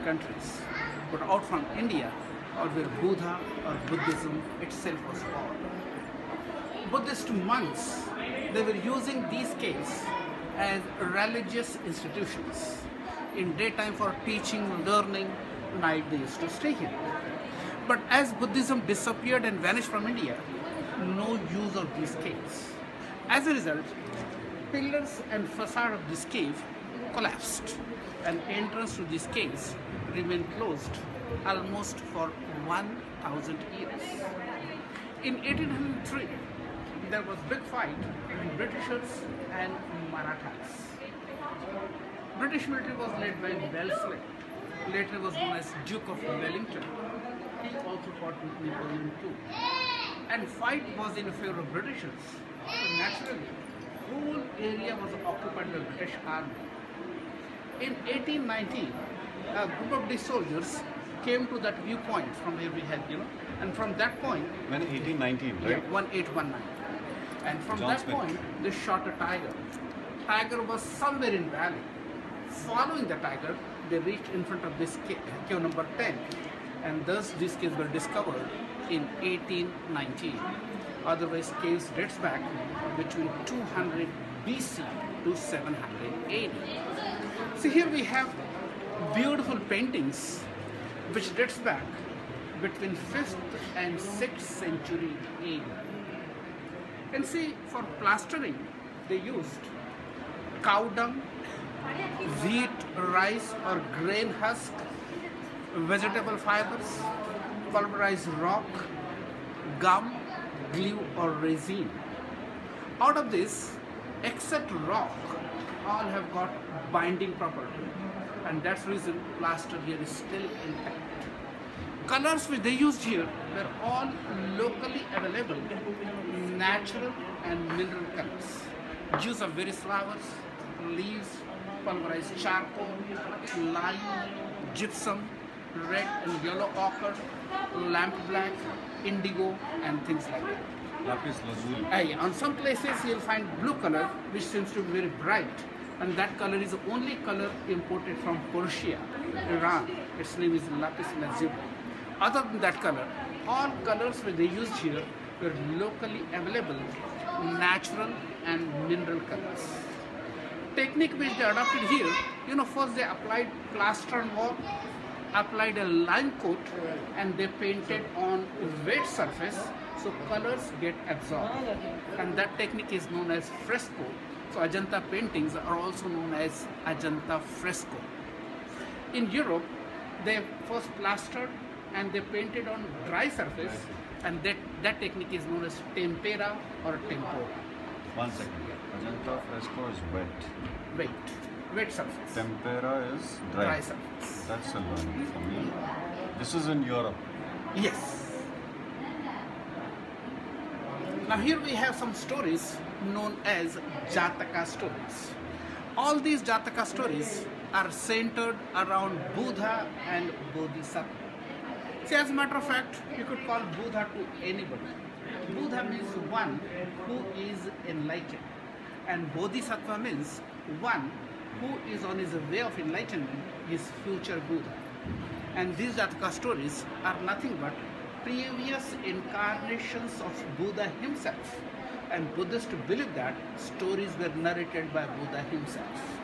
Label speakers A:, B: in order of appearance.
A: countries, but out from India, or where Buddha or Buddhism itself was born. Buddhist monks, they were using these caves as religious institutions. In daytime for teaching, learning, night they used to stay here. But as Buddhism disappeared and vanished from India, no use of these caves. As a result, pillars and facade of this cave collapsed, and entrance to these caves remained closed almost for 1000 years. In 1803, there was big fight between Britishers and Marathas. British military was led by Wellesley, later was known as Duke of Wellington. He also fought with Napoleon too. And fight was in favor of Britishers. So naturally, whole area was occupied by British army. In 1819, a group of these soldiers came to that viewpoint from where we had, and from that point...
B: When 1819, right?
A: Yeah, 1819. And from that point, they shot a tiger. Tiger was somewhere in valley. Following the tiger, they reached in front of this cave number 10, and thus these caves were discovered in 1819. Otherwise, caves dates back between 200 BC to 700 AD. See, here we have beautiful paintings which dates back between 5th and 6th century AD. And see, for plastering, they used cow dung, wheat, rice or grain husk, vegetable fibers, pulverized rock, gum, glue or resin. Out of this, except rock, all have got binding property, and that's the reason plaster here is still intact. Colors which they used here were all locally available, natural and mineral colors. Juice of various flowers, leaves, pulverized charcoal, lime, gypsum, red and yellow ochre, lamp black, indigo, and things like that.
B: Lapis lazuli.
A: On some places you'll find blue color, which seems to be very bright, and that color is the only color imported from Persia, Iran. Its name is lapis lazuli. Other than that color, all colors which they used here were locally available, natural and mineral colors. Technique which they adopted here, first they applied plaster on wall, applied a lime coat, and they painted on wet surface so colors get absorbed. And that technique is known as fresco. So Ajanta paintings are also known as Ajanta fresco. In Europe, they first plastered and they painted on dry surface, and that technique is known as tempera or tempora.
B: 1 second. Ajanta fresco is wet.
A: Wet surface.
B: Tempera is dry.
A: Surface.
B: That's a learning for me. This is in Europe.
A: Yes. Now here we have some stories known as Jataka stories. All these Jataka stories are centered around Buddha and Bodhisattva. See, as a matter of fact, you could call Buddha to anybody. Buddha means one who is enlightened, and Bodhisattva means one who is on his way of enlightenment, his future Buddha. And these Jataka stories are nothing but previous incarnations of Buddha himself. And Buddhists believe that stories were narrated by Buddha himself.